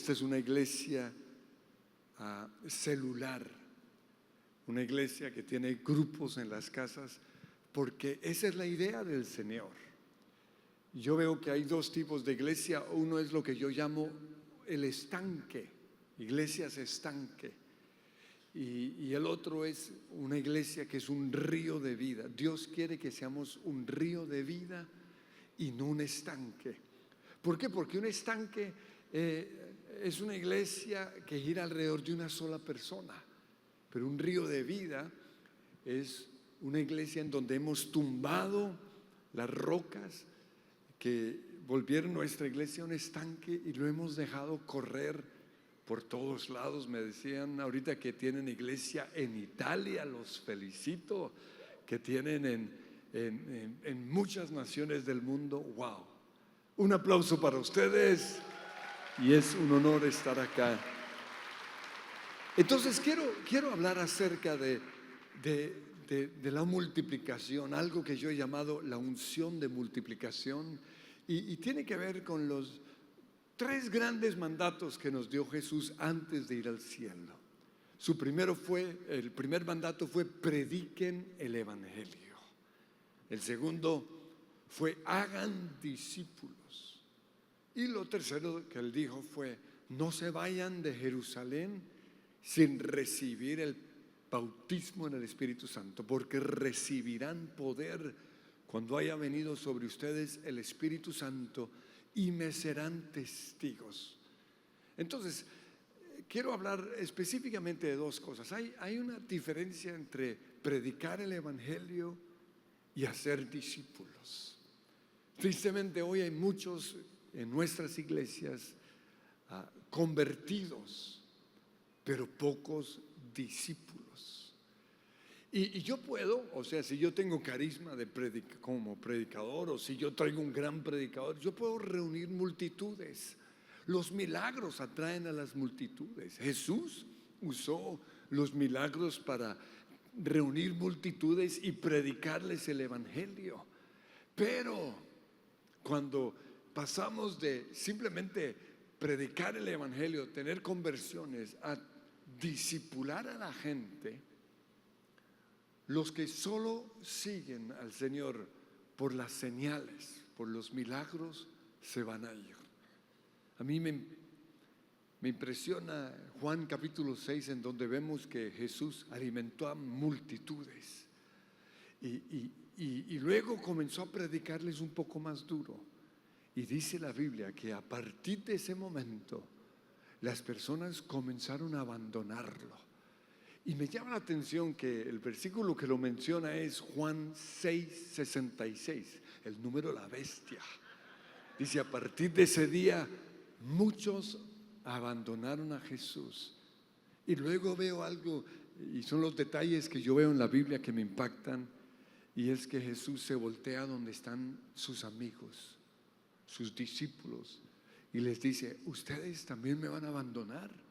esta es una iglesia celular, una iglesia que tiene grupos en las casas, porque esa es la idea del Señor. Yo veo que hay dos tipos de iglesia. Uno es lo que yo llamo el estanque, iglesias estanque, y el otro es una iglesia que es un río de vida. Dios quiere que seamos un río de vida y no un estanque. ¿Por qué? Porque un estanque es una iglesia que gira alrededor de una sola persona, pero un río de vida es una iglesia en donde hemos tumbado las rocas que volvieron nuestra iglesia un estanque y lo hemos dejado correr por todos lados. Me decían ahorita que tienen iglesia en Italia, los felicito, que tienen en muchas naciones del mundo. ¡Wow! Un aplauso para ustedes y es un honor estar acá. Entonces quiero hablar acerca de la multiplicación, algo que yo he llamado la unción de multiplicación, y tiene que ver con los 3 grandes mandatos que nos dio Jesús antes de ir al cielo. El primer mandato fue: prediquen el evangelio. El segundo fue: hagan discípulos. Y lo tercero que él dijo fue: no se vayan de Jerusalén sin recibir el bautismo en el Espíritu Santo, porque recibirán poder cuando haya venido sobre ustedes el Espíritu Santo y me serán testigos. Entonces, quiero hablar específicamente de 2 cosas. Hay una diferencia entre predicar el evangelio y hacer discípulos. Tristemente hoy hay muchos en nuestras iglesias convertidos, pero pocos discípulos. Y yo puedo, o sea, si yo tengo carisma como predicador, o si yo traigo un gran predicador, yo puedo reunir multitudes. Los milagros atraen a las multitudes. Jesús usó los milagros para reunir multitudes y predicarles el evangelio. Pero cuando pasamos de simplemente predicar el evangelio, tener conversiones, a discipular a la gente, los que solo siguen al Señor por las señales, por los milagros, se van a ir. A mí me impresiona Juan capítulo 6, en donde vemos que Jesús alimentó a multitudes y luego comenzó a predicarles un poco más duro. Y dice la Biblia que a partir de ese momento las personas comenzaron a abandonarlo. Y me llama la atención que el versículo que lo menciona es Juan 6:66, el número de la bestia. Dice: a partir de ese día muchos abandonaron a Jesús. Y luego veo algo, y son los detalles que yo veo en la Biblia que me impactan, y es que Jesús se voltea donde están sus amigos, sus discípulos, y les dice: ¿ustedes también me van a abandonar?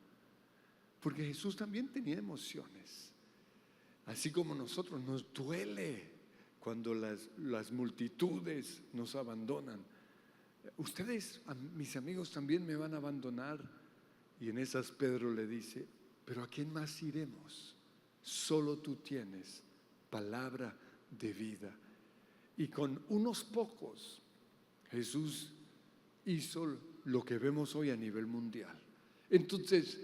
Porque Jesús también tenía emociones. Así como nosotros, nos duele cuando las multitudes nos abandonan. Ustedes, mis amigos, también me van a abandonar. Y en esas Pedro le dice: ¿pero a quién más iremos? Solo tú tienes palabra de vida. Y con unos pocos Jesús hizo lo que vemos hoy a nivel mundial. Entonces,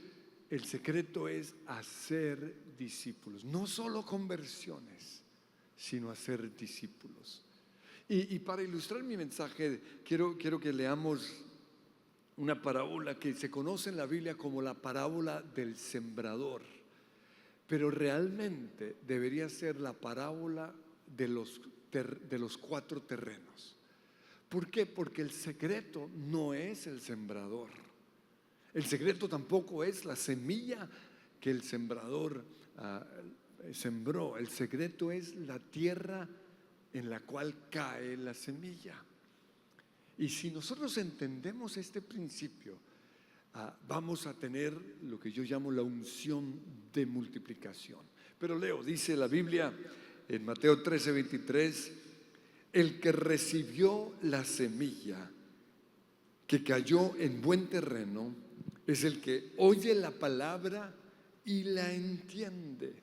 el secreto es hacer discípulos, no solo conversiones, sino hacer discípulos. Y para ilustrar mi mensaje, quiero que leamos una parábola que se conoce en la Biblia como la parábola del sembrador, pero realmente debería ser la parábola de los 4 terrenos. ¿Por qué? Porque el secreto no es el sembrador. El secreto tampoco es la semilla que el sembrador sembró. El secreto es la tierra en la cual cae la semilla. Y si nosotros entendemos este principio, vamos a tener lo que yo llamo la unción de multiplicación. Pero dice la Biblia en Mateo 13:23, el que recibió la semilla que cayó en buen terreno, es el que oye la palabra y la entiende.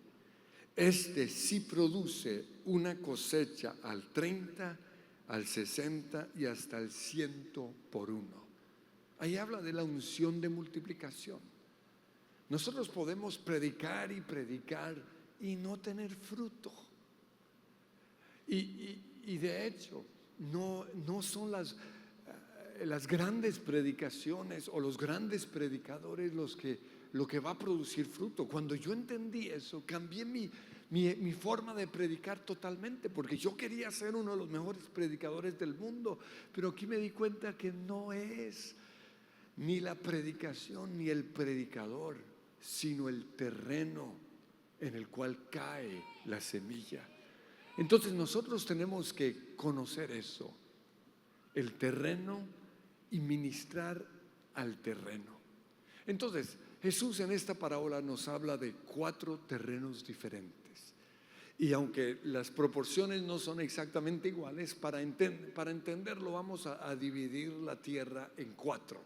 Este sí produce una cosecha al 30, al 60 y hasta el 100 por uno. Ahí habla de la unción de multiplicación. Nosotros podemos predicar y predicar y no tener fruto. Y de hecho, no son las grandes predicaciones o los grandes predicadores lo que va a producir fruto. Cuando yo entendí eso, cambié mi forma de predicar totalmente, porque yo quería ser uno de los mejores predicadores del mundo, pero aquí me di cuenta que no es ni la predicación ni el predicador, sino el terreno en el cual cae la semilla. Entonces nosotros tenemos que conocer eso, el terreno, y ministrar al terreno. Entonces Jesús en esta parábola nos habla de 4 terrenos diferentes, y aunque las proporciones no son exactamente iguales, para entenderlo vamos a dividir la tierra en 4,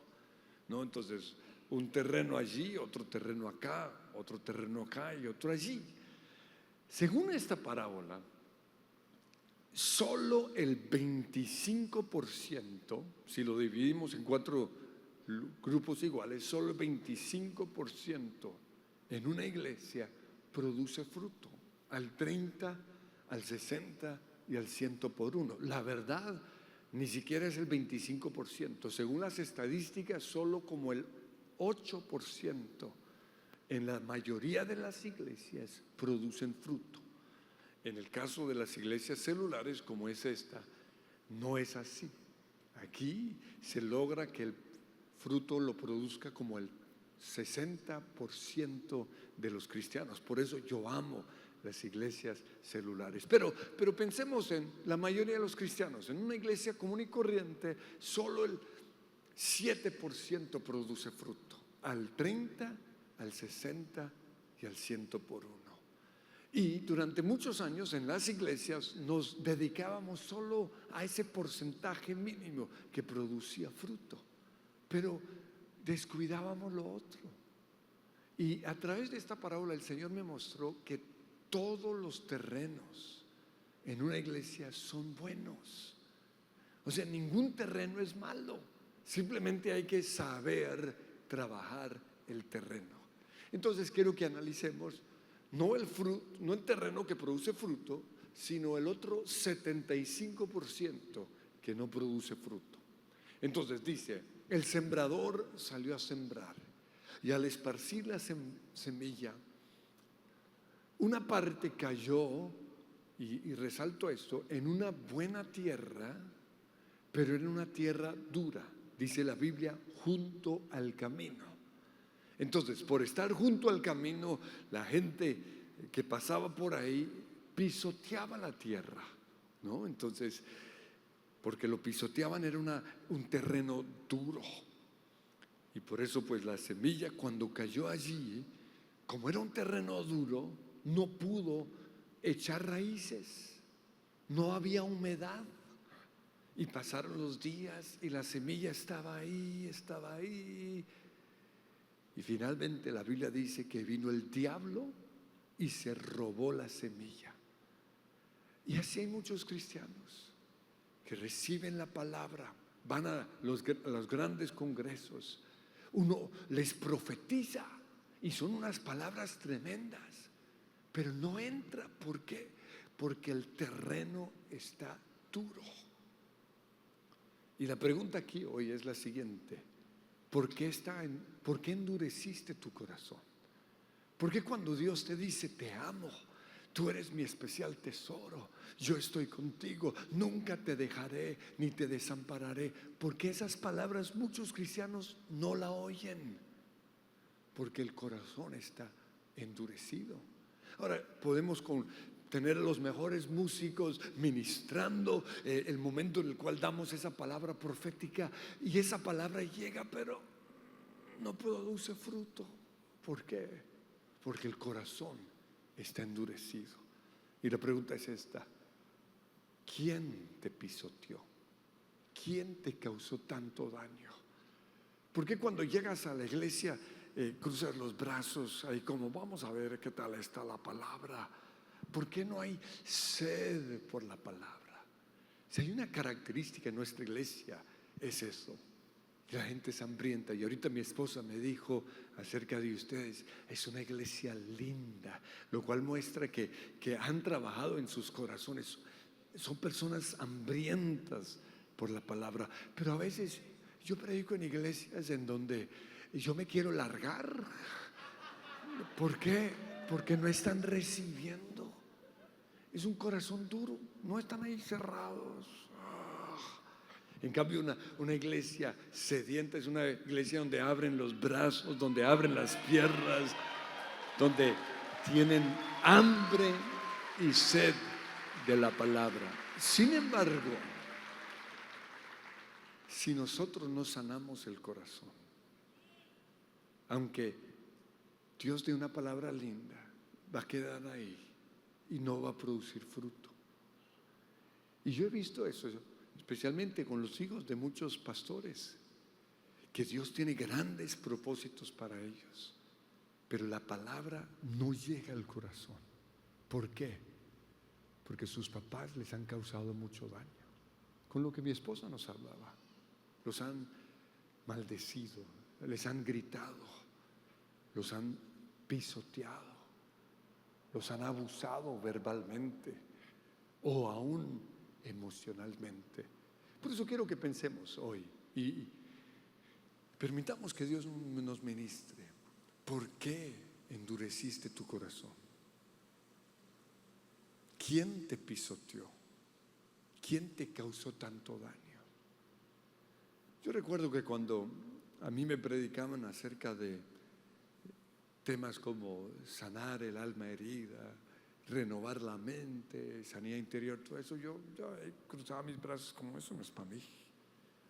¿no? Entonces un terreno allí, otro terreno acá, otro terreno acá y otro allí. Según esta parábola, solo el 25%, si lo dividimos en 4 grupos iguales, solo el 25% en una iglesia produce fruto, al 30, al 60 y al 100 por uno. La verdad, ni siquiera es el 25%. Según las estadísticas, solo como el 8% en la mayoría de las iglesias producen fruto. En el caso de las iglesias celulares, como es esta, no es así. Aquí se logra que el fruto lo produzca como el 60% de los cristianos. Por eso yo amo las iglesias celulares. Pero pensemos en la mayoría de los cristianos. En una iglesia común y corriente, solo el 7% produce fruto, al 30, al 60 y al 100 por uno. Y durante muchos años en las iglesias nos dedicábamos solo a ese porcentaje mínimo que producía fruto, pero descuidábamos lo otro. Y a través de esta parábola el Señor me mostró que todos los terrenos en una iglesia son buenos. O sea, ningún terreno es malo, simplemente hay que saber trabajar el terreno. Entonces quiero que analicemos no el terreno que produce fruto, sino el otro 75% que no produce fruto. Entonces dice, el sembrador salió a sembrar, y al esparcir la semilla, una parte cayó, y resalto esto, en una buena tierra, pero en una tierra dura, dice la Biblia, junto al camino. Entonces, por estar junto al camino, la gente que pasaba por ahí pisoteaba la tierra, ¿no? Entonces, porque lo pisoteaban, era un terreno duro. Y por eso, pues, la semilla cuando cayó allí, como era un terreno duro, no pudo echar raíces, no había humedad. Y pasaron los días y la semilla estaba ahí. Y finalmente la Biblia dice que vino el diablo y se robó la semilla. Y así hay muchos cristianos que reciben la palabra, van a los grandes congresos, uno les profetiza y son unas palabras tremendas, pero no entra. ¿Por qué? Porque el terreno está duro. Y la pregunta aquí hoy es la siguiente: ¿por qué endureciste tu corazón? ¿Por qué cuando Dios te dice te amo, tú eres mi especial tesoro, yo estoy contigo, nunca te dejaré ni te desampararé? Porque esas palabras muchos cristianos no la oyen, porque el corazón está endurecido. Ahora podemos tener los mejores músicos ministrando el momento en el cual damos esa palabra profética, y esa palabra llega, pero no produce fruto. ¿Por qué? Porque el corazón está endurecido. Y la pregunta es esta: ¿quién te pisoteó? ¿Quién te causó tanto daño? ¿Por qué cuando llegas a la iglesia cruzas los brazos ahí como vamos a ver qué tal está la palabra? ¿Por qué no hay sed por la palabra? Si hay una característica en nuestra iglesia es eso. La gente es hambrienta. Y ahorita mi esposa me dijo acerca de ustedes, es una iglesia linda, lo cual muestra que han trabajado en sus corazones. Son personas hambrientas por la palabra. Pero a veces yo predico en iglesias en donde yo me quiero largar. ¿Por qué? Porque no están recibiendo. Es un corazón duro, no están ahí cerrados. En cambio, una iglesia sedienta es una iglesia donde abren los brazos, donde abren las piernas, donde tienen hambre y sed de la palabra. Sin embargo, si nosotros no sanamos el corazón, aunque Dios dé una palabra linda, va a quedar ahí y no va a producir fruto. Y yo he visto eso, especialmente con los hijos de muchos pastores, que Dios tiene grandes propósitos para ellos, pero la palabra no llega al corazón. ¿Por qué? Porque sus papás les han causado mucho daño. Con lo que mi esposa nos hablaba, los han maldecido, les han gritado, los han pisoteado, los han abusado verbalmente o aún emocionalmente. Por eso quiero que pensemos hoy y permitamos que Dios nos ministre. ¿Por qué endureciste tu corazón? ¿Quién te pisoteó? ¿Quién te causó tanto daño? Yo recuerdo que cuando a mí me predicaban acerca de temas como sanar el alma herida, renovar la mente, sanidad interior, todo eso, yo cruzaba mis brazos como eso no es para mí.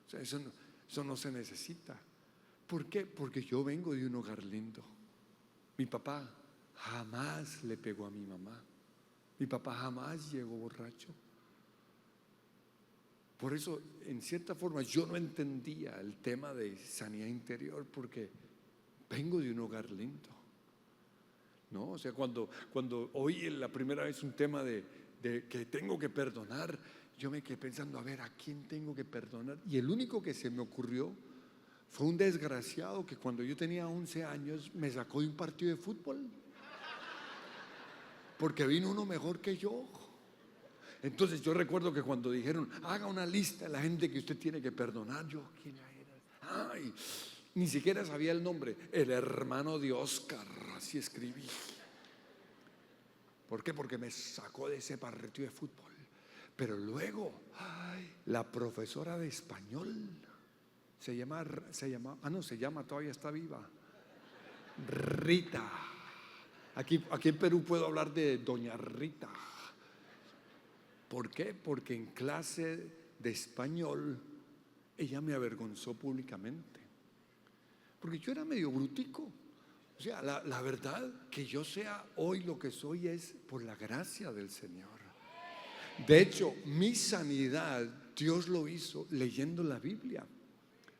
O sea, eso no se necesita. ¿Por qué? Porque yo vengo de un hogar lindo. Mi papá jamás le pegó a mi mamá. Mi papá jamás llegó borracho. Por eso, en cierta forma, yo no entendía el tema de sanidad interior porque vengo de un hogar lindo. ¿No? O sea, cuando oí la primera vez un tema de que tengo que perdonar, yo me quedé pensando, a ver, ¿a quién tengo que perdonar? Y el único que se me ocurrió fue un desgraciado que cuando yo tenía 11 años me sacó de un partido de fútbol porque vino uno mejor que yo. Entonces yo recuerdo que cuando dijeron, haga una lista de la gente que usted tiene que perdonar, yo, ¿quién era? Ay, ni siquiera sabía el nombre. El hermano de Oscar, así escribí. ¿Por qué? Porque me sacó de ese partido de fútbol. Pero luego, la profesora de español se llama, todavía está viva, Rita. Aquí en Perú puedo hablar de doña Rita. ¿Por qué? Porque en clase de español ella me avergonzó públicamente. Porque yo era medio brutico. O sea, la verdad que yo sea hoy lo que soy es por la gracia del Señor. De hecho, mi sanidad Dios lo hizo leyendo la Biblia.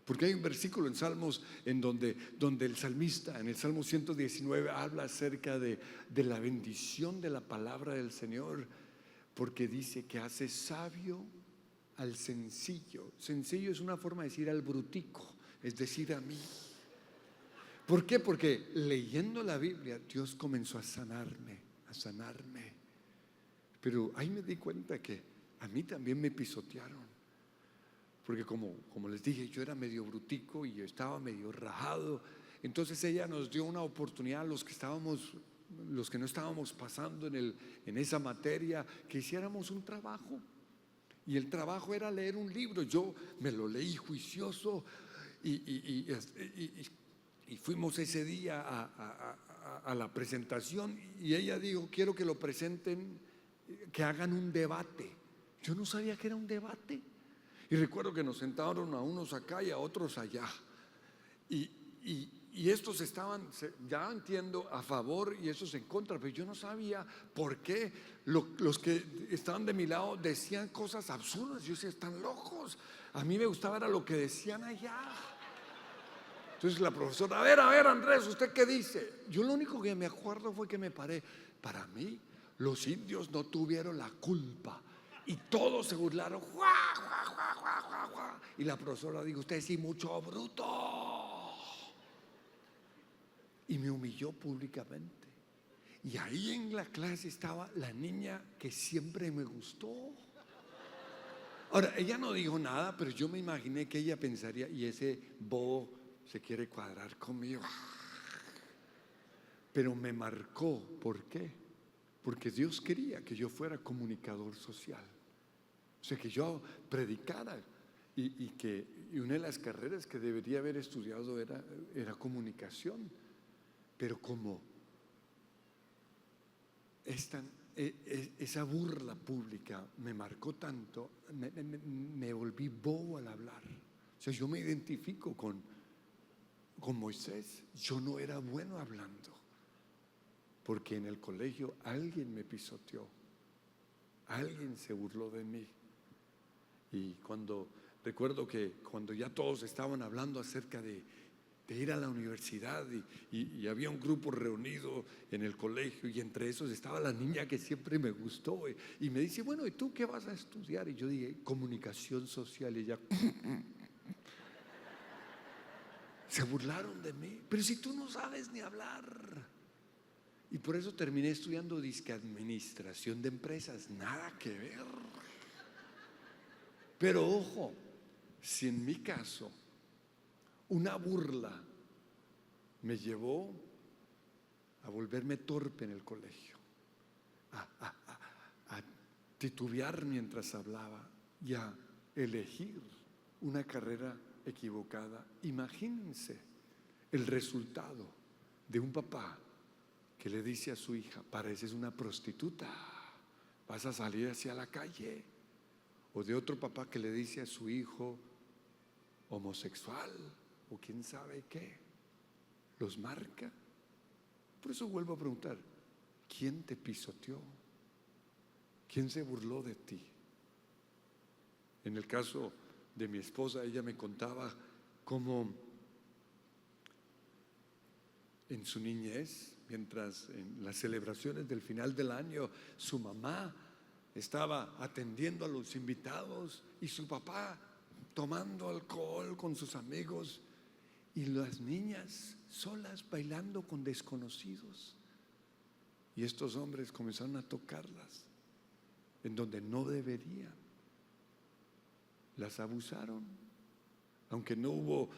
Porque hay un versículo en Salmos en donde el salmista, en el Salmo 119, habla acerca de la bendición de la palabra del Señor. Porque dice que hace sabio al sencillo. Sencillo es una forma de decir al brutico, es decir, a mí. ¿Por qué? Porque leyendo la Biblia Dios comenzó a sanarme. Pero ahí me di cuenta que a mí también me pisotearon. Porque como les dije, yo era medio brutico y yo estaba medio rajado. Entonces ella nos dio una oportunidad a los que no estábamos pasando en esa materia, que hiciéramos un trabajo. Y el trabajo era leer un libro. Yo me lo leí juicioso y fuimos ese día a la presentación y ella dijo, quiero que lo presenten, que hagan un debate. Yo no sabía que era un debate. Y recuerdo que nos sentaron a unos acá y a otros allá. Y estos estaban, ya entiendo, a favor y estos en contra, pero yo no sabía por qué los que estaban de mi lado decían cosas absurdas. Yo decía, están locos. A mí me gustaba era lo que decían allá. Entonces la profesora, a ver, Andrés, ¿usted qué dice? Yo lo único que me acuerdo fue que me paré. Para mí, los indios no tuvieron la culpa. Y todos se burlaron. ¡Guau, guau, guau, guau, guau, guau! Y la profesora dijo, usted sí, mucho bruto. Y me humilló públicamente. Y ahí en la clase estaba la niña que siempre me gustó. Ahora, ella no dijo nada, pero yo me imaginé que ella pensaría, y ese bobo se quiere cuadrar conmigo. Pero me marcó. ¿Por qué? Porque Dios quería que yo fuera comunicador social. O sea, que yo predicara. Y una de las carreras que debería haber estudiado era comunicación. Pero como esa burla pública me marcó tanto, me volví bobo al hablar. O sea, yo me identifico con Moisés. Yo no era bueno hablando, porque en el colegio alguien me pisoteó, alguien se burló de mí. Y recuerdo que cuando ya todos estaban hablando acerca de ir a la universidad y había un grupo reunido en el colegio, y entre esos estaba la niña que siempre me gustó, y me dice, bueno, ¿y tú qué vas a estudiar? Y yo dije, comunicación social. Y ella se burlaron de mí. Pero si tú no sabes ni hablar. Y por eso terminé estudiando disque administración de empresas. Nada que ver. Pero ojo, si en mi caso una burla me llevó a volverme torpe en el colegio, a titubear mientras hablaba y a elegir una carrera equivocada, imagínense el resultado de un papá que le dice a su hija, pareces una prostituta, vas a salir hacia la calle. O de otro papá que le dice a su hijo, homosexual o quién sabe qué. Los marca. Por eso vuelvo a preguntar, ¿quién te pisoteó? ¿Quién se burló de ti? En el caso de mi esposa, ella me contaba cómo en su niñez, mientras en las celebraciones del final del año, su mamá estaba atendiendo a los invitados y su papá tomando alcohol con sus amigos, y las niñas solas bailando con desconocidos. Y estos hombres comenzaron a tocarlas en donde no deberían. Las abusaron. Aunque no hubo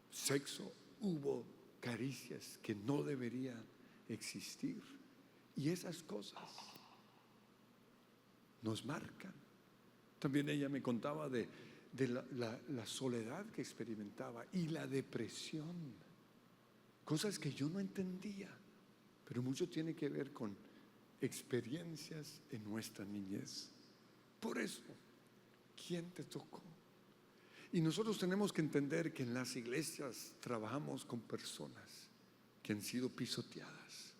sexo, hubo caricias que no deberían existir. Y esas cosas nos marcan. También ella me contaba de la soledad que experimentaba y la depresión, cosas que yo no entendía, pero mucho tiene que ver con experiencias en nuestra niñez. Por eso, ¿quién te tocó? Y nosotros tenemos que entender que en las iglesias trabajamos con personas que han sido pisoteadas,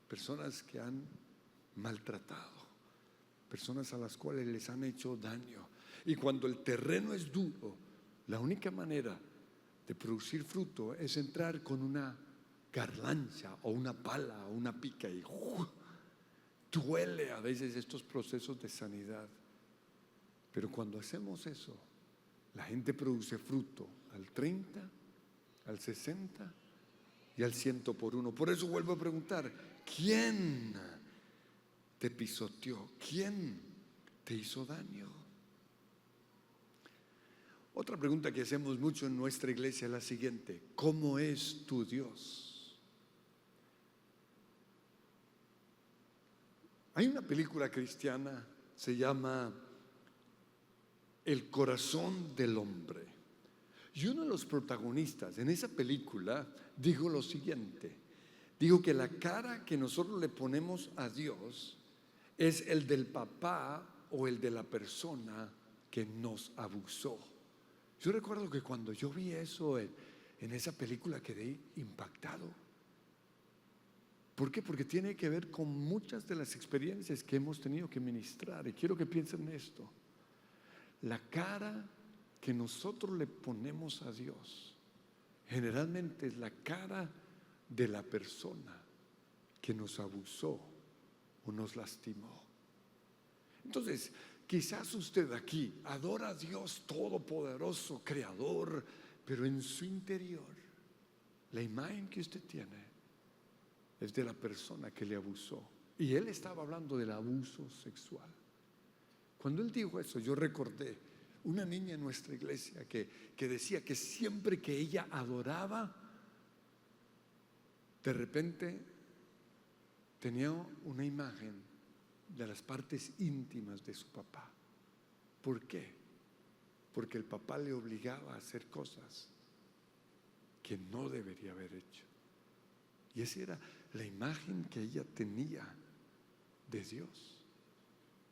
personas que han maltratado, personas a las cuales les han hecho daño. Y cuando el terreno es duro, la única manera de producir fruto es entrar con una garlancha o una pala o una pica y duele a veces estos procesos de sanidad. Pero cuando hacemos eso, la gente produce fruto al 30, al 60 y al 100 por uno. Por eso vuelvo a preguntar, ¿quién te pisoteó? ¿Quién te hizo daño? Otra pregunta que hacemos mucho en nuestra iglesia es la siguiente: ¿cómo es tu Dios? Hay una película cristiana, se llama El corazón del hombre, y uno de los protagonistas en esa película dijo lo siguiente: dijo que la cara que nosotros le ponemos a Dios es el del papá o el de la persona que nos abusó. Yo recuerdo que cuando yo vi eso en esa película quedé impactado. ¿Por qué? Porque tiene que ver con muchas de las experiencias que hemos tenido que ministrar. Y quiero que piensen en esto: la cara que nosotros le ponemos a Dios generalmente es la cara de la persona que nos abusó o nos lastimó. Entonces, quizás usted aquí adora a Dios Todopoderoso, Creador, pero en su interior, la imagen que usted tiene es de la persona que le abusó. Y él estaba hablando del abuso sexual. Cuando él dijo eso, yo recordé una niña en nuestra iglesia que decía que siempre que ella adoraba, de repente tenía una imagen de las partes íntimas de su papá. ¿Por qué? Porque el papá le obligaba a hacer cosas que no debería haber hecho. Y esa era la imagen que ella tenía de Dios.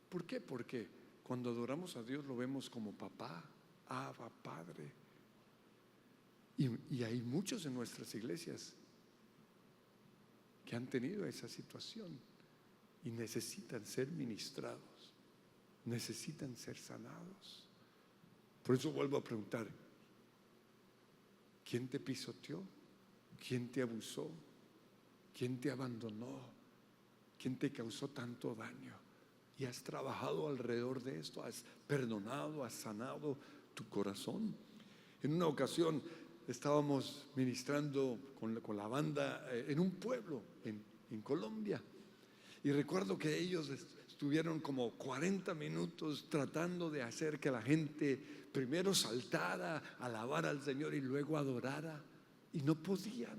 ¿Por qué? Porque cuando adoramos a Dios lo vemos como papá, Abba, Padre. Y hay muchos en nuestras iglesias que han tenido esa situación y necesitan ser ministrados, necesitan ser sanados. Por eso vuelvo a preguntar, ¿quién te pisoteó? ¿Quién te abusó? ¿Quién te abandonó? ¿Quién te causó tanto daño? Y has trabajado alrededor de esto, has perdonado, has sanado tu corazón. En una ocasión estábamos ministrando con la banda en un pueblo en Colombia, y recuerdo que ellos estuvieron como 40 minutos tratando de hacer que la gente primero saltara, alabara al Señor y luego adorara, y no podían.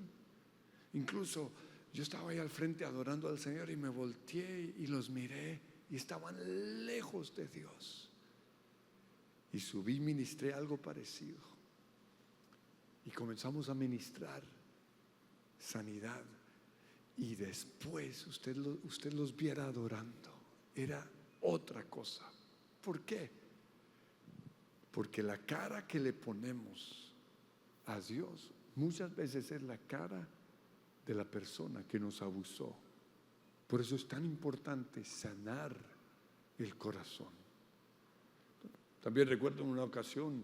Incluso yo estaba ahí al frente adorando al Señor y me volteé y los miré y estaban lejos de Dios. Y subí y ministré algo parecido. Y comenzamos a ministrar sanidad. Y después usted los viera adorando. Era otra cosa. ¿Por qué? Porque la cara que le ponemos a Dios muchas veces es la cara de la persona que nos abusó. Por eso es tan importante sanar el corazón. También recuerdo en una ocasión,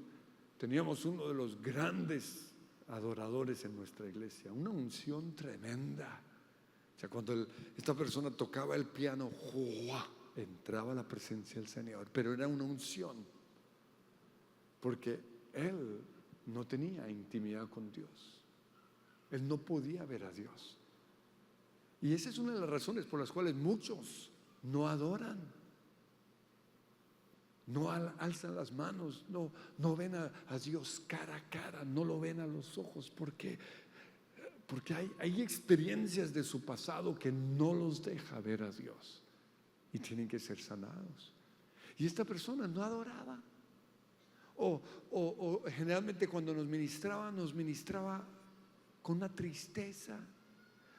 teníamos uno de los grandes adoradores en nuestra iglesia, una unción tremenda. O sea, cuando esta persona tocaba el piano, ¡juá!, entraba la presencia del Señor, pero era una unción, porque él no tenía intimidad con Dios, él no podía ver a Dios. Y esa es una de las razones por las cuales muchos no adoran, no alzan las manos, no ven a Dios cara a cara, no lo ven a los ojos. ¿Por qué? Porque hay experiencias de su pasado que no los deja ver a Dios y tienen que ser sanados. Y esta persona no adoraba. O generalmente cuando nos ministraba con una tristeza.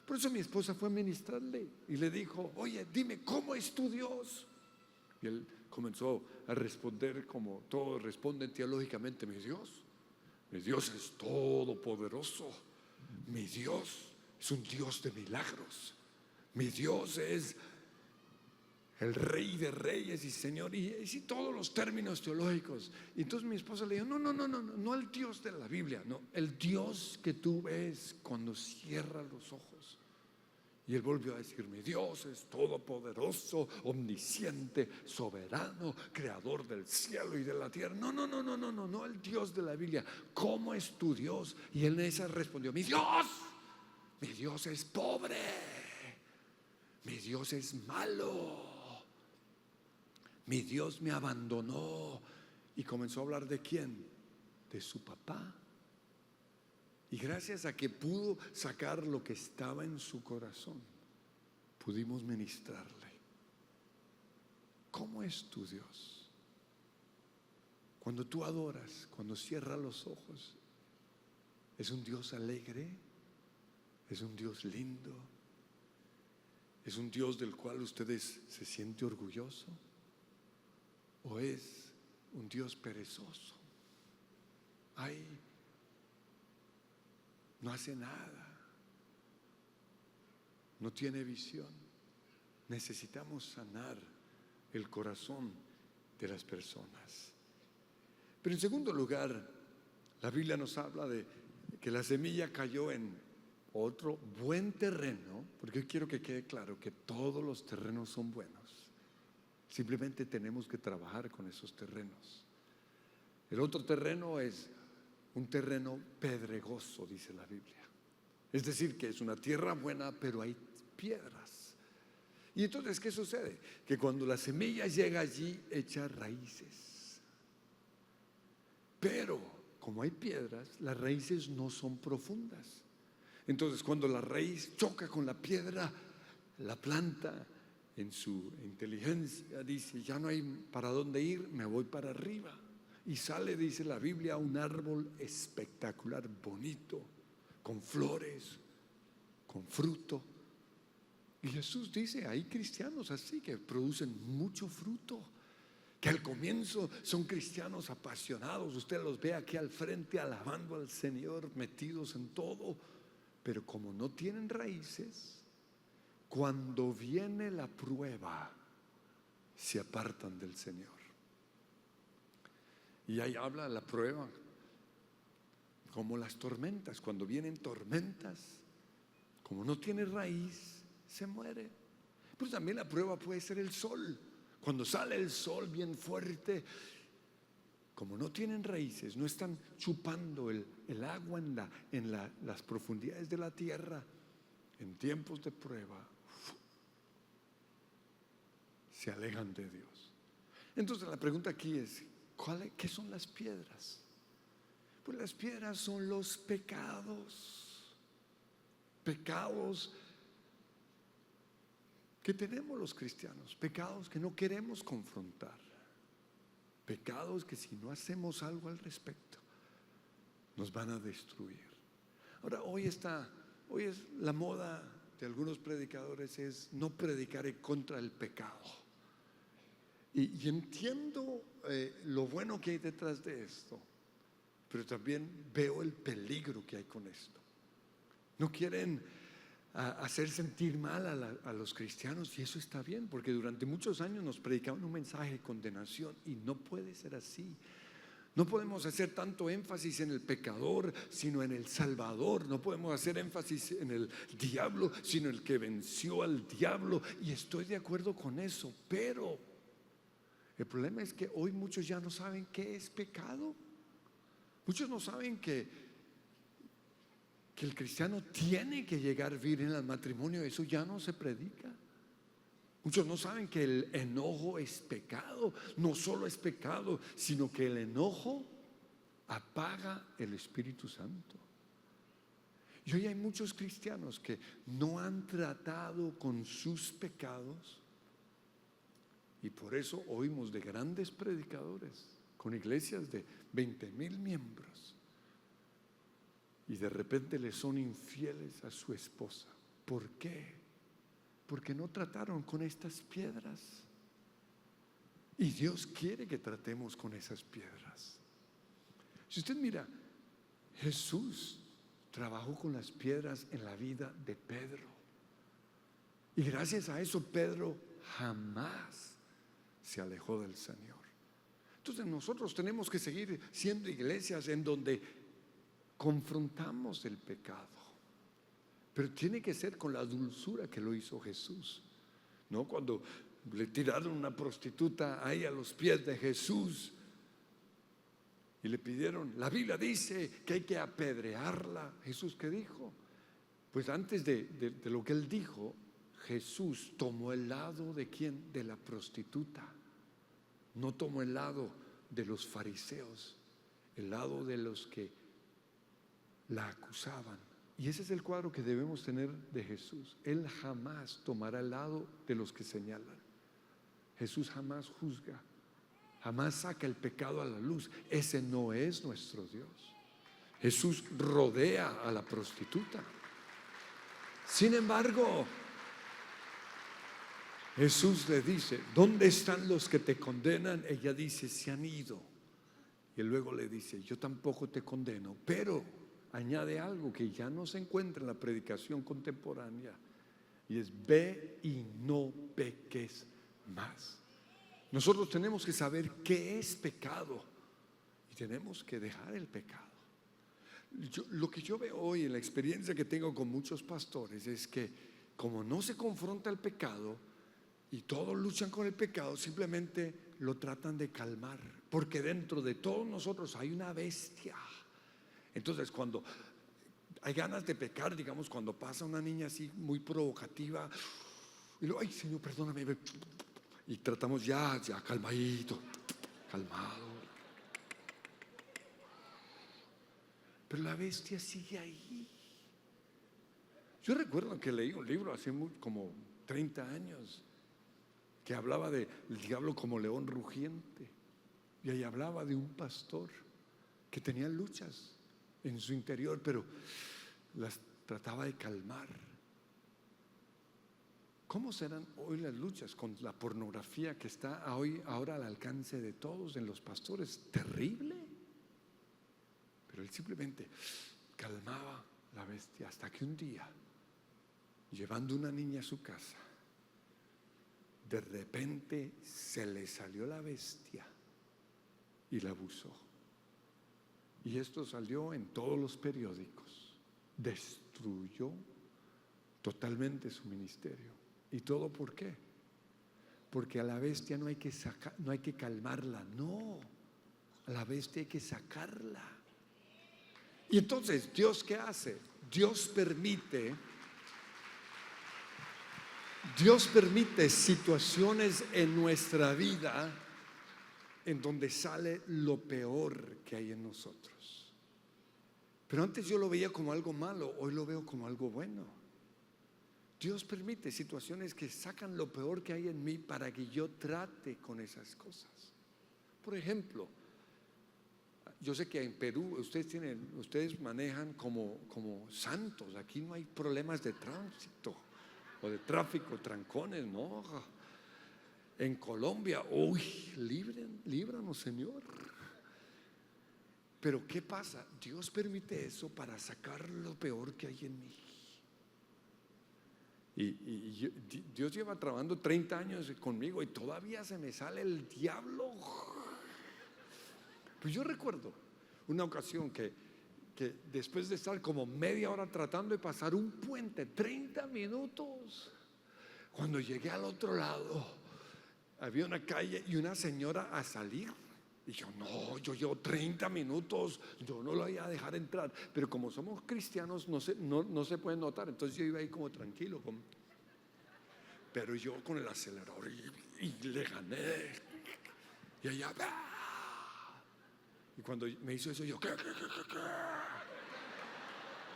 Por eso mi esposa fue a ministrarle y le dijo: oye, dime, ¿cómo es tu Dios? Y él comenzó a responder como todos responden teológicamente: mi Dios es todopoderoso, mi Dios es un Dios de milagros, mi Dios es el Rey de Reyes y Señor, y todos los términos teológicos. Y entonces mi esposa le dijo: no el Dios de la Biblia, no, el Dios que tú ves cuando cierras los ojos. Y él volvió a decir: mi Dios es todopoderoso, omnisciente, soberano, creador del cielo y de la tierra. No el Dios de la Biblia. ¿Cómo es tu Dios? Y él en esa respondió: mi Dios es pobre, mi Dios es malo, mi Dios me abandonó. Y comenzó a hablar ¿de quién? De su papá. Y gracias a que pudo sacar lo que estaba en su corazón, pudimos ministrarle. ¿Cómo es tu Dios? Cuando tú adoras, cuando cierras los ojos, ¿es un Dios alegre? ¿Es un Dios lindo? ¿Es un Dios del cual ustedes se siente orgulloso? ¿O es un Dios perezoso? No hace nada, no tiene visión. Necesitamos sanar el corazón de las personas. Pero en segundo lugar, la Biblia nos habla de que la semilla cayó en otro buen terreno, porque quiero que quede claro que todos los terrenos son buenos. Simplemente tenemos que trabajar con esos terrenos. El otro terreno es un terreno pedregoso, dice la Biblia. Es decir, que es una tierra buena, pero hay piedras. Y entonces, ¿qué sucede? Que cuando la semilla llega allí, echa raíces. Pero, como hay piedras, las raíces no son profundas. Entonces, cuando la raíz choca con la piedra, la planta, en su inteligencia, dice: ya no hay para dónde ir, me voy para arriba. Y sale, dice la Biblia, un árbol espectacular, bonito, con flores, con fruto. Y Jesús dice: hay cristianos así que producen mucho fruto, que al comienzo son cristianos apasionados. Usted los ve aquí al frente alabando al Señor, metidos en todo, pero como no tienen raíces, cuando viene la prueba, se apartan del Señor. Y ahí habla la prueba como las tormentas. Cuando vienen tormentas, como no tiene raíz, se muere. Pero también la prueba puede ser el sol. Cuando sale el sol bien fuerte, como no tienen raíces, no están chupando el agua en las profundidades de la tierra, en tiempos de prueba, se alejan de Dios. Entonces la pregunta aquí es: ¿qué son las piedras? Pues las piedras son los pecados. Pecados que tenemos los cristianos, pecados que no queremos confrontar, pecados que si no hacemos algo al respecto nos van a destruir. Ahora, hoy es la moda de algunos predicadores es no predicar en contra del pecado. Y entiendo lo bueno que hay detrás de esto, pero también veo el peligro que hay con esto. No quieren hacer sentir mal a los cristianos, y eso está bien, porque durante muchos años nos predicaban un mensaje de condenación, y no puede ser así. No podemos hacer tanto énfasis en el pecador, sino en el Salvador. No podemos hacer énfasis en el diablo, sino en el que venció al diablo. Y estoy de acuerdo con eso, pero el problema es que hoy muchos ya no saben qué es pecado. Muchos no saben que el cristiano tiene que llegar virgen al matrimonio. Eso ya no se predica. Muchos no saben que el enojo es pecado. No solo es pecado, sino que el enojo apaga el Espíritu Santo. Y hoy hay muchos cristianos que no han tratado con sus pecados, y por eso oímos de grandes predicadores con iglesias de 20,000 miembros, y de repente le son infieles a su esposa. ¿Por qué? Porque no trataron con estas piedras. Y Dios quiere que tratemos con esas piedras. Si usted mira, Jesús trabajó con las piedras en la vida de Pedro. Y gracias a eso Pedro jamás se alejó del Señor. Entonces nosotros tenemos que seguir siendo iglesias en donde confrontamos el pecado, pero tiene que ser con la dulzura que lo hizo Jesús. No cuando le tiraron una prostituta ahí a los pies de Jesús y le pidieron, la Biblia dice que hay que apedrearla. Jesús, ¿qué dijo? Pues antes de lo que él dijo, Jesús tomó el lado de ¿quién? De la prostituta. No tomó el lado de los fariseos, el lado de los que la acusaban. Y ese es el cuadro que debemos tener de Jesús. Él jamás tomará el lado de los que señalan. Jesús jamás juzga, jamás saca el pecado a la luz. Ese no es nuestro Dios. Jesús rodea a la prostituta. Sin embargo, Jesús le dice, ¿dónde están los que te condenan? Ella dice, se han ido. Y luego le dice, yo tampoco te condeno, pero añade algo que ya no se encuentra en la predicación contemporánea, y es: ve y no peques más. Nosotros tenemos que saber qué es pecado y tenemos que dejar el pecado. Lo que yo veo hoy en la experiencia que tengo con muchos pastores es que como no se confronta el pecado y todos luchan con el pecado, simplemente lo tratan de calmar, porque dentro de todos nosotros hay una bestia. Entonces cuando hay ganas de pecar, digamos, cuando pasa una niña así muy provocativa y luego, ay Señor, perdóname, y tratamos ya calmadito, calmado, pero la bestia sigue ahí. Yo recuerdo que leí un libro hace como 30 años que hablaba del diablo como león rugiente, y ahí hablaba de un pastor que tenía luchas en su interior, pero las trataba de calmar. ¿Cómo serán hoy las luchas con la pornografía que está ahora al alcance de todos en los pastores? Terrible. Pero él simplemente calmaba la bestia hasta que un día, llevando una niña a su casa, de repente se le salió la bestia y la abusó. Y esto salió en todos los periódicos. Destruyó totalmente su ministerio. ¿Y todo por qué? Porque a la bestia no hay que calmarla, no. A la bestia hay que sacarla. Y entonces, ¿Dios qué hace? Dios permite situaciones en nuestra vida en donde sale lo peor que hay en nosotros. Pero antes yo lo veía como algo malo, hoy lo veo como algo bueno. Dios permite situaciones que sacan lo peor que hay en mí para que yo trate con esas cosas. Por ejemplo, yo sé que en Perú ustedes manejan como santos. Aquí no hay problemas de tránsito o de tráfico, trancones, no. En Colombia, uy, líbranos, Señor. Pero ¿qué pasa? Dios permite eso para sacar lo peor que hay en mí. Y Dios lleva trabajando 30 años conmigo y todavía se me sale el diablo. Pues yo recuerdo una ocasión que después de estar como media hora tratando de pasar un puente, 30 minutos, cuando llegué al otro lado, había una calle y una señora a salir. Y yo llevo 30 minutos, yo no la voy a dejar entrar. Pero como somos cristianos no se puede notar. Entonces yo iba ahí como tranquilo. Pero yo con el acelerador y le gané. Y ella, y cuando me hizo eso yo, ¿qué?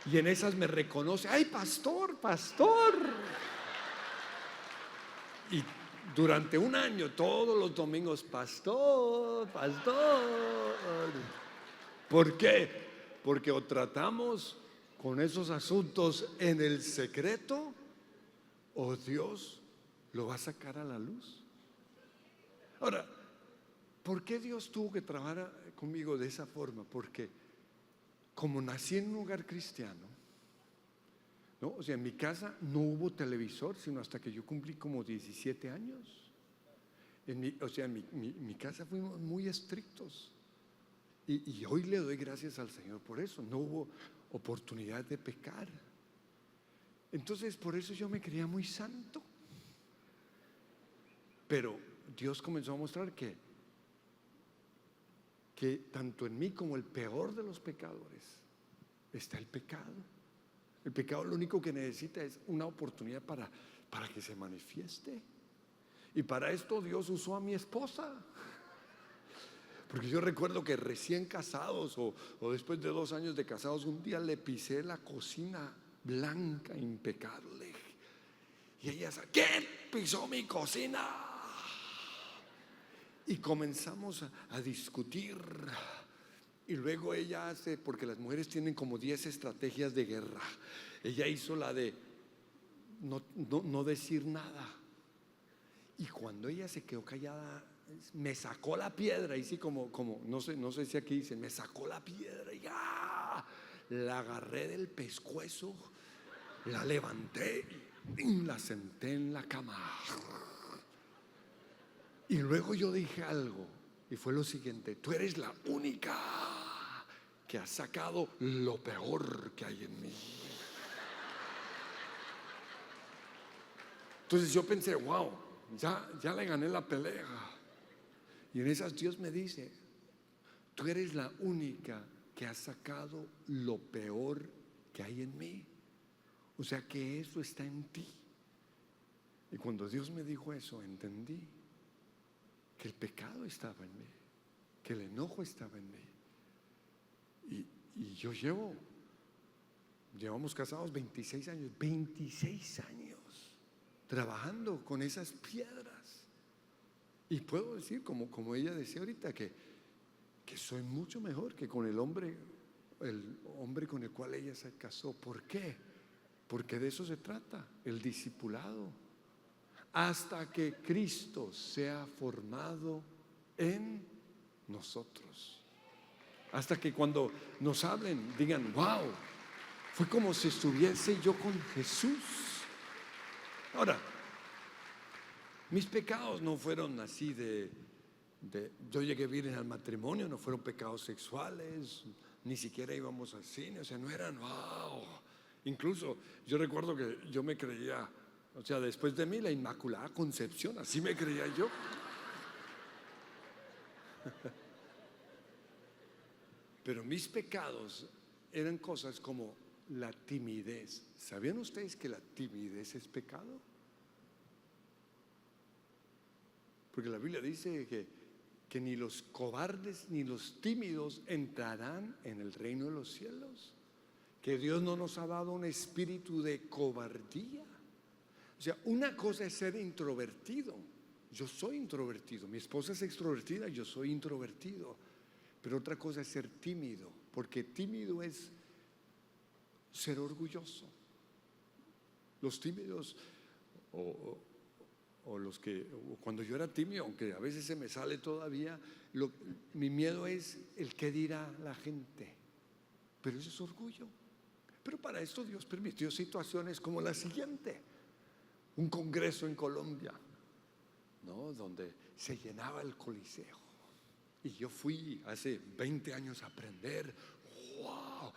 Y en esas me reconoce, ¡ay, pastor! Y durante un año, todos los domingos, pastor. ¿Por qué? Porque o tratamos con esos asuntos en el secreto o Dios lo va a sacar a la luz. Ahora, ¿por qué Dios tuvo que trabajar conmigo de esa forma? Porque como nací en un hogar cristiano, ¿no? O sea, en mi casa no hubo televisor sino hasta que yo cumplí como 17 años. En mi casa fuimos muy estrictos. Y hoy le doy gracias al Señor por eso. No hubo oportunidad de pecar. Entonces, por eso yo me creía muy santo. Pero Dios comenzó a mostrar que tanto en mí como el peor de los pecadores está el pecado. El pecado lo único que necesita es una oportunidad para que se manifieste. Y para esto Dios usó a mi esposa. Porque yo recuerdo que recién casados o después de 2 años de casados, un día le pisé la cocina blanca, impecable. Y ella dice, ¿qué? Pisó mi cocina. Y comenzamos a discutir. Y luego ella hace, porque las mujeres tienen como 10 estrategias de guerra. Ella hizo la de no decir nada. Y cuando ella se quedó callada, me sacó la piedra. Y sí, como no sé si aquí dicen, me sacó la piedra y la agarré del pescuezo, la levanté y la senté en la cama. Y luego yo dije algo, y fue lo siguiente: tú eres la única que ha sacado lo peor que hay en mí. Entonces yo pensé, wow, ya le gané la pelea. Y en esas Dios me dice, tú eres la única que ha sacado lo peor que hay en mí. O sea que eso está en ti. Y cuando Dios me dijo eso, entendí que el pecado estaba en mí, que el enojo estaba en mí. Y llevamos casados 26 años, 26 años trabajando con esas piedras. Y puedo decir, como ella decía ahorita, que soy mucho mejor que con el hombre con el cual ella se casó. ¿Por qué? Porque de eso se trata, el discipulado. Hasta que Cristo sea formado en nosotros. Hasta que cuando nos hablen digan, wow, fue como si estuviese yo con Jesús. Ahora, mis pecados no fueron así yo llegué virgen al matrimonio, no fueron pecados sexuales, ni siquiera íbamos al cine, o sea, no eran wow. Incluso yo recuerdo que yo me creía, o sea, después de mí la Inmaculada Concepción, así me creía yo. Pero mis pecados eran cosas como la timidez. ¿Sabían ustedes que la timidez es pecado? Porque la Biblia dice que ni los cobardes ni los tímidos entrarán en el reino de los cielos. Que Dios no nos ha dado un espíritu de cobardía. O sea, una cosa es ser introvertido. Yo soy introvertido. Mi esposa es extrovertida, yo soy introvertido. Pero otra cosa es ser tímido, porque tímido es ser orgulloso. Los tímidos o los que, cuando yo era tímido, aunque a veces se me sale todavía, mi miedo es el que dirá la gente. Pero eso es orgullo. Pero para esto Dios permitió situaciones como la siguiente: un congreso en Colombia, ¿no? Donde se llenaba el Coliseo. Y yo fui hace 20 años a aprender. ¡Wow!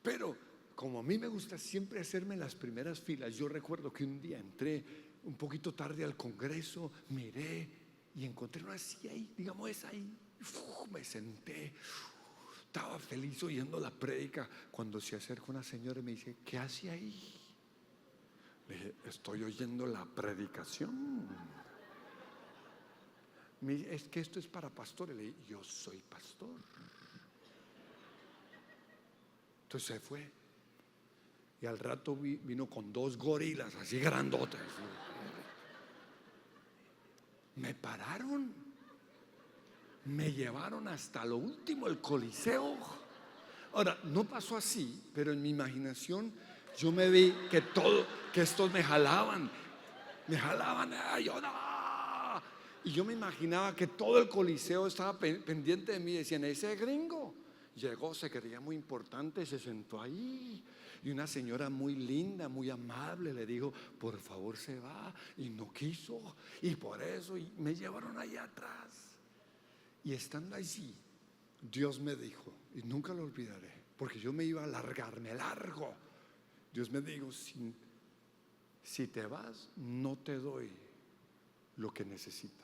Pero como a mí me gusta siempre hacerme en las primeras filas, yo recuerdo que un día entré un poquito tarde al congreso, miré y encontré una silla ahí, digamos esa ahí. Me senté, estaba feliz oyendo la prédica, cuando se acerca una señora y me dice, ¿qué hace ahí? Le dije, estoy oyendo la predicación. Me dice, es que esto es para pastores. Le dije, yo soy pastor. Entonces se fue. Y al rato vino con 2 gorilas así grandotes. Me pararon, me llevaron hasta lo último, el Coliseo. Ahora, no pasó así, pero en mi imaginación yo me vi que estos me jalaban, yo no. Y yo me imaginaba que todo el Coliseo estaba pendiente de mí. Decían, ese gringo llegó, se creía muy importante, se sentó ahí. Y una señora muy linda, muy amable le dijo, por favor se va. Y no quiso. Y por eso me llevaron allá atrás. Y estando allí, Dios me dijo, y nunca lo olvidaré, porque yo me iba a largar, me largo. Dios me dijo, si te vas, no te doy lo que necesitas.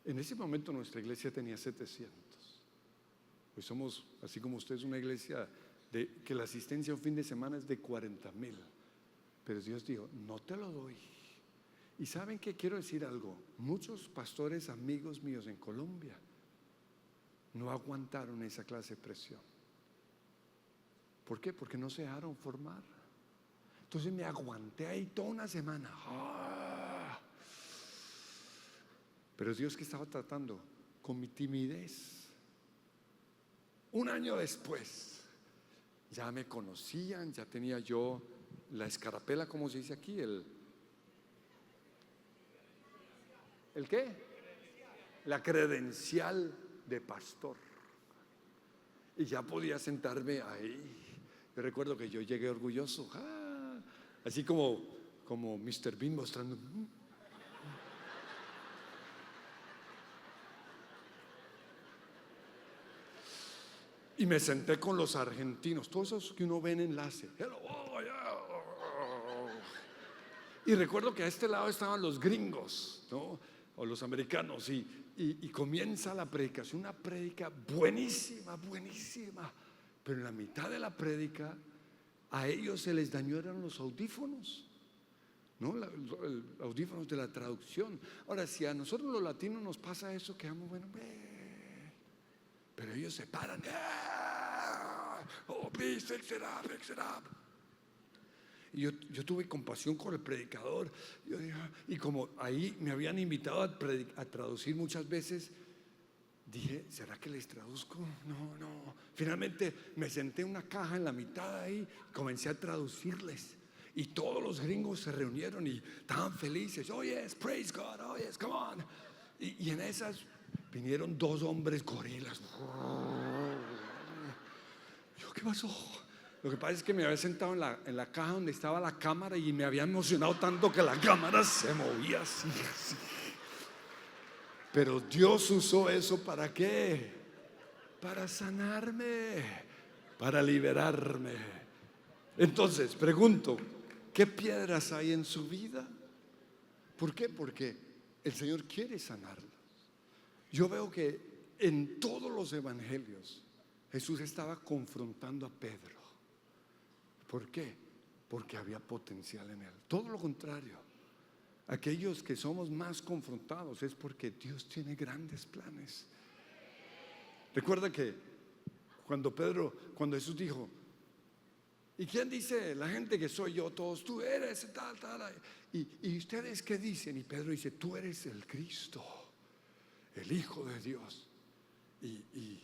En ese momento nuestra iglesia tenía 700. Hoy somos, así como ustedes, una iglesia que la asistencia un fin de semana es de 40,000. Pero Dios dijo, no te lo doy. Y ¿saben qué? Quiero decir algo. Muchos pastores amigos míos en Colombia no aguantaron esa clase de presión. ¿Por qué? Porque no se dejaron formar. Entonces me aguanté ahí toda una semana. Pero Dios, que estaba tratando con mi timidez. Un año después ya me conocían, ya tenía yo la escarapela, como se dice aquí, ¿el qué? La credencial de pastor. Y ya podía sentarme ahí. Yo recuerdo que yo llegué orgulloso, así como Mr. Bean mostrando. Y me senté con los argentinos, todos esos que uno ve en enlace. Hello, oh, yeah. Y recuerdo que a este lado estaban los gringos, ¿no? O los americanos. Y comienza la predicación, una prédica buenísima, buenísima. Pero en la mitad de la prédica a ellos se les dañaron los audífonos, ¿no? Los audífonos de la traducción. Ahora, si a nosotros los latinos nos pasa eso, quedamos, bueno, pero ellos se paran. Oh, please, fix it up, fix it up. Y yo tuve compasión con el predicador. Yo dije, y como ahí me habían invitado a traducir muchas veces, dije, ¿será que les traduzco? No. Finalmente me senté en una caja en la mitad ahí y comencé a traducirles. Y todos los gringos se reunieron y estaban felices. Oh yes, praise God, oh yes, come on. Y en esas vinieron dos hombres gorilas. Yo, ¿qué pasó? Lo que pasa es que me había sentado en la caja donde estaba la cámara y me había emocionado tanto que la cámara se movía así. Pero Dios usó eso ¿para qué? Para sanarme, para liberarme. Entonces, pregunto, ¿qué piedras hay en su vida? ¿Por qué? Porque el Señor quiere sanarlos. Yo veo que en todos los evangelios Jesús estaba confrontando a Pedro. ¿Por qué? Porque había potencial en él. Todo lo contrario. Aquellos que somos más confrontados es porque Dios tiene grandes planes. Recuerda que cuando Jesús dijo, ¿y quién dice la gente que soy yo? Todos, tú eres tal. ¿Y ustedes qué dicen? Y Pedro dice, tú eres el Cristo, el Hijo de Dios. Y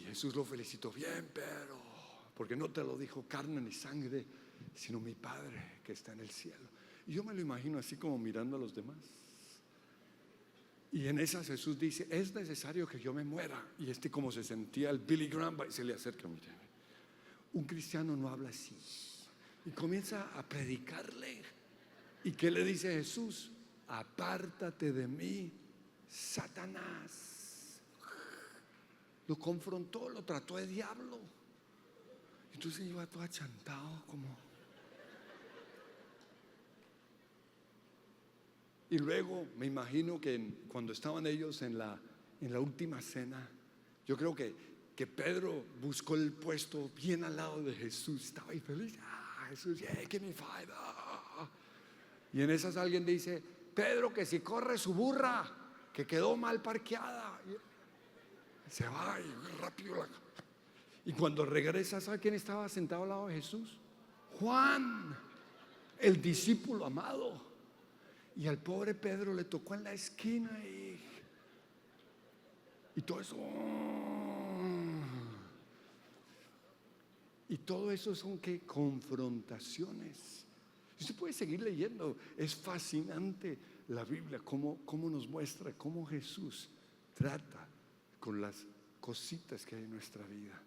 Jesús lo felicitó. Bien, Pedro, porque no te lo dijo carne ni sangre, sino mi Padre que está en el cielo. Y yo me lo imagino así como mirando a los demás. Y en esas Jesús dice, es necesario que yo me muera. Y como se sentía el Billy Graham, se le acerca, mire, un cristiano no habla así. Y comienza a predicarle. ¿Y qué le dice Jesús? Apártate de mí, Satanás. Lo confrontó, lo trató de diablo. Entonces iba todo achantado como. Y luego me imagino que cuando estaban ellos en la última cena, yo creo que Pedro buscó el puesto bien al lado de Jesús. Estaba ahí feliz. Jesús, yeah, give me five. Y en esas alguien dice, Pedro, que si corre su burra, que quedó mal parqueada. Y se va y rápido. Y cuando regresa, ¿sabe quién estaba sentado al lado de Jesús? Juan, el discípulo amado. Y al pobre Pedro le tocó en la esquina y todo eso. Y todo eso son ¿qué? Confrontaciones. Y usted puede seguir leyendo. Es fascinante la Biblia, cómo nos muestra, cómo Jesús trata con las cositas que hay en nuestra vida.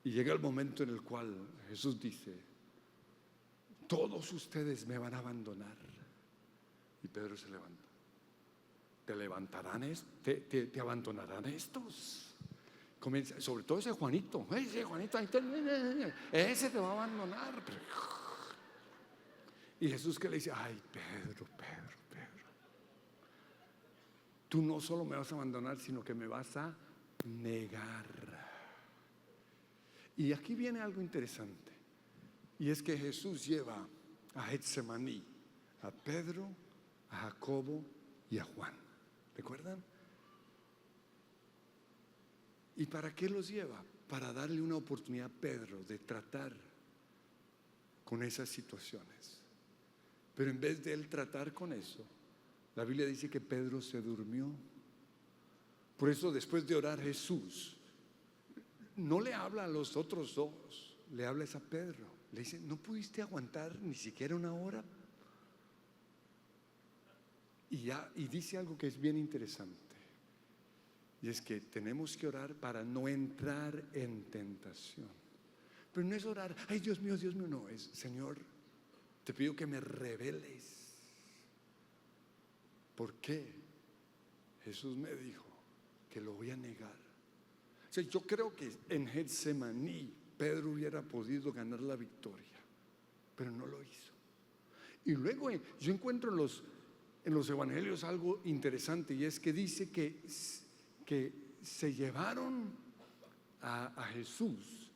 Y llega el momento en el cual Jesús dice, todos ustedes me van a abandonar. Y Pedro se levanta. ¿Te levantarán? ¿Te abandonarán estos? Comienza, sobre todo ese Juanito. Ese Juanito, ese te va a abandonar. Y Jesús que le dice, ay, Pedro. Tú no solo me vas a abandonar, sino que me vas a negar. Y aquí viene algo interesante. Y es que Jesús lleva a Getsemaní a Pedro, a Jacobo y a Juan. ¿Recuerdan? ¿Y para qué los lleva? Para darle una oportunidad a Pedro de tratar con esas situaciones. Pero en vez de él tratar con eso, la Biblia dice que Pedro se durmió. Por eso después de orar Jesús no le habla a los otros dos, le habla a Pedro. Le dice, ¿no pudiste aguantar ni siquiera una hora? Y dice algo que es bien interesante. Y es que tenemos que orar para no entrar en tentación. Pero no es orar, ay Dios mío, no. Es, Señor, te pido que me reveles. ¿Por qué? Jesús me dijo que lo voy a negar. O sea, yo creo que en Getsemaní Pedro hubiera podido ganar la victoria, pero no lo hizo. Y luego yo encuentro en los evangelios algo interesante, y es que dice que se llevaron a Jesús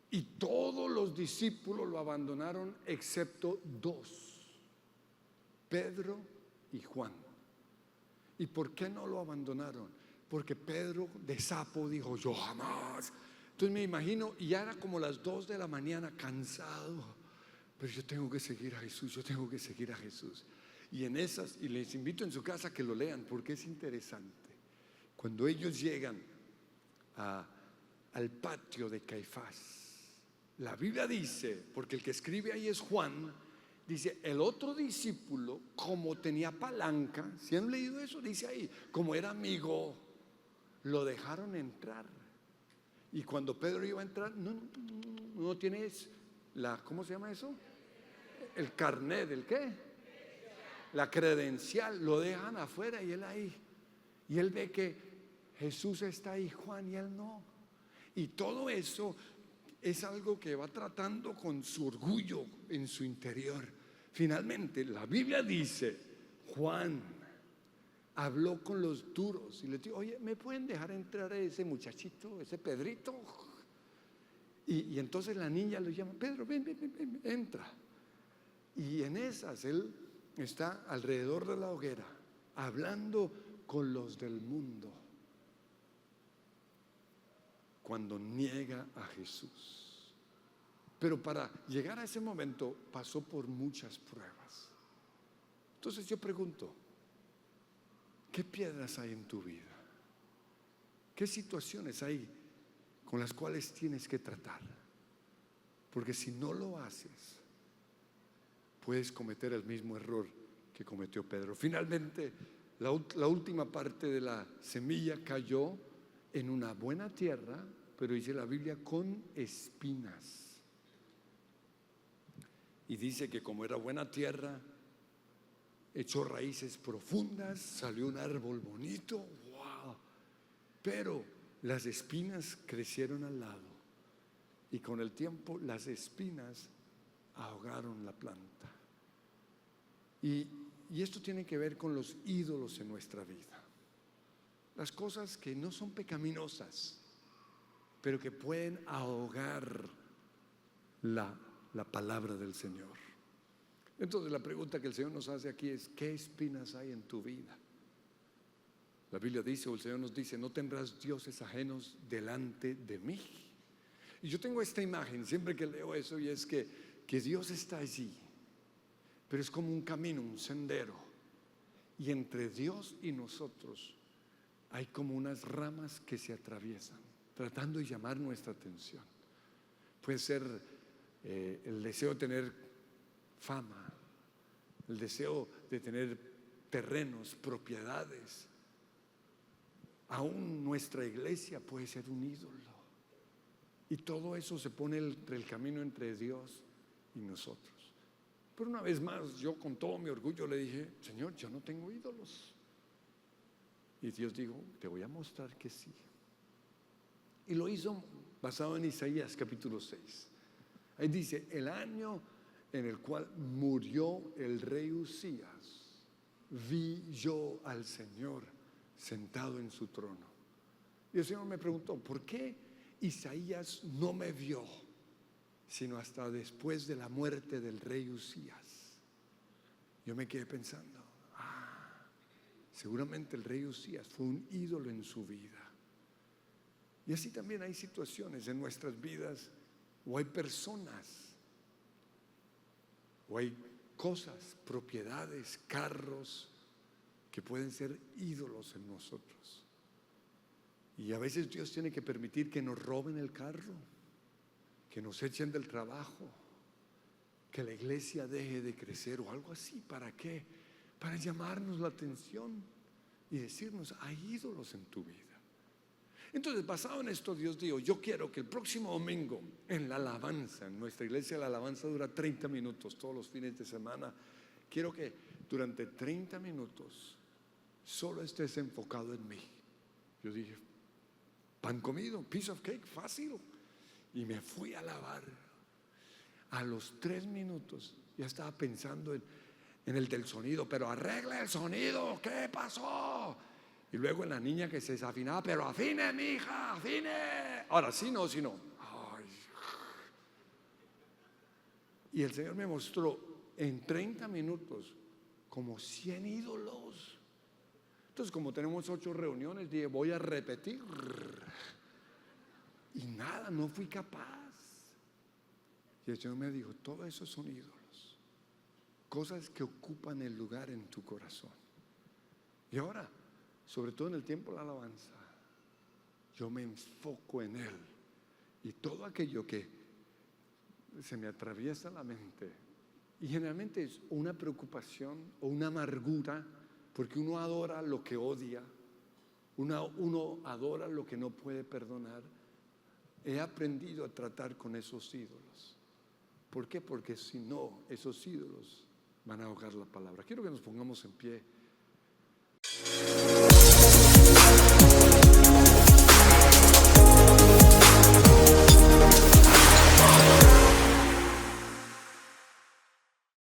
y todos los discípulos lo abandonaron excepto dos, Pedro y Juan. ¿Y por qué no lo abandonaron? Porque Pedro de sapo dijo: yo jamás. Entonces me imagino, y ya era como las 2 de la mañana, cansado, pero yo tengo que seguir a Jesús, yo tengo que seguir a Jesús. Y en esas, y les invito en su casa que lo lean porque es interesante. Cuando ellos llegan al patio de Caifás, la Biblia dice, porque el que escribe ahí es Juan, dice: el otro discípulo, como tenía palanca, ¿si han leído eso? Dice ahí, como era amigo, lo dejaron entrar. Y cuando Pedro iba a entrar, no tienes ¿cómo se llama eso? El carnet, ¿el qué? La credencial, lo dejan afuera y él ahí. Y él ve que Jesús está ahí, Juan, y él no. Y todo eso es algo que va tratando con su orgullo en su interior. Finalmente, la Biblia dice, Juan habló con los duros y le dijo: oye, ¿me pueden dejar entrar a ese muchachito, ese Pedrito? Y entonces la niña lo llama: Pedro, ven, entra. Y en esas él está alrededor de la hoguera hablando con los del mundo, cuando niega a Jesús. Pero para llegar a ese momento pasó por muchas pruebas. Entonces yo pregunto: ¿qué piedras hay en tu vida? ¿Qué situaciones hay con las cuales tienes que tratar? Porque si no lo haces, puedes cometer el mismo error que cometió Pedro. Finalmente, la última parte de la semilla cayó en una buena tierra, pero dice la Biblia, con espinas. Y dice que como era buena tierra, echó raíces profundas, salió un árbol bonito, wow. Pero las espinas crecieron al lado y con el tiempo las espinas ahogaron la planta. Y esto tiene que ver con los ídolos en nuestra vida. Las cosas que no son pecaminosas, pero que pueden ahogar la palabra del Señor. Entonces la pregunta que el Señor nos hace aquí es: ¿qué espinas hay en tu vida? La Biblia dice, o el Señor nos dice: no tendrás dioses ajenos delante de mí. Y yo tengo esta imagen siempre que leo eso, y es que Dios está allí, pero es como un camino, un sendero, y entre Dios y nosotros hay como unas ramas que se atraviesan, tratando de llamar nuestra atención. Puede ser el deseo de tener fama, el deseo de tener terrenos, propiedades. Aún nuestra iglesia puede ser un ídolo, y todo eso se pone el camino entre Dios y nosotros. Pero una vez más, yo con todo mi orgullo le dije: Señor, yo no tengo ídolos. Y Dios dijo: te voy a mostrar que sí. Y lo hizo basado en Isaías capítulo 6. Ahí dice: el año en el cual murió el rey Usías, vi yo al Señor sentado en su trono. Y el Señor me preguntó: ¿por qué Isaías no me vio sino hasta después de la muerte del rey Usías? Yo me quedé pensando: seguramente el rey Usías fue un ídolo en su vida. Y así también hay situaciones en nuestras vidas, o hay personas, o hay cosas, propiedades, carros, que pueden ser ídolos en nosotros. Y a veces Dios tiene que permitir que nos roben el carro, que nos echen del trabajo, que la iglesia deje de crecer o algo así. ¿Para qué? Para llamarnos la atención y decirnos: hay ídolos en tu vida. Entonces, basado en esto, Dios dijo: yo quiero que el próximo domingo en la alabanza, en nuestra iglesia la alabanza dura 30 minutos todos los fines de semana, quiero que durante 30 minutos solo estés enfocado en mí. Yo dije: Pan comido, piece of cake, fácil. Y me fui a lavar. A los 3 minutos ya estaba pensando en el del sonido, pero arregla el sonido, ¿qué pasó? Y luego en la niña que se desafinaba, pero afine, mija, afine. Ahora sí, no, sí, no. Ay. Y el Señor me mostró en 30 minutos como 100 ídolos. Entonces, como tenemos 8 reuniones, dije, voy a repetir. Y nada, no fui capaz. Y el Señor me dijo, todo eso son ídolos, cosas que ocupan el lugar en tu corazón. Y ahora, sobre todo en el tiempo de la alabanza, yo me enfoco en Él. Y todo aquello que se me atraviesa la mente, y generalmente es una preocupación o una amargura, porque uno adora lo que odia, uno adora lo que no puede perdonar. He aprendido a tratar con esos ídolos. ¿Por qué? Porque si no, esos ídolos van a ahogar la palabra. Quiero que nos pongamos en pie.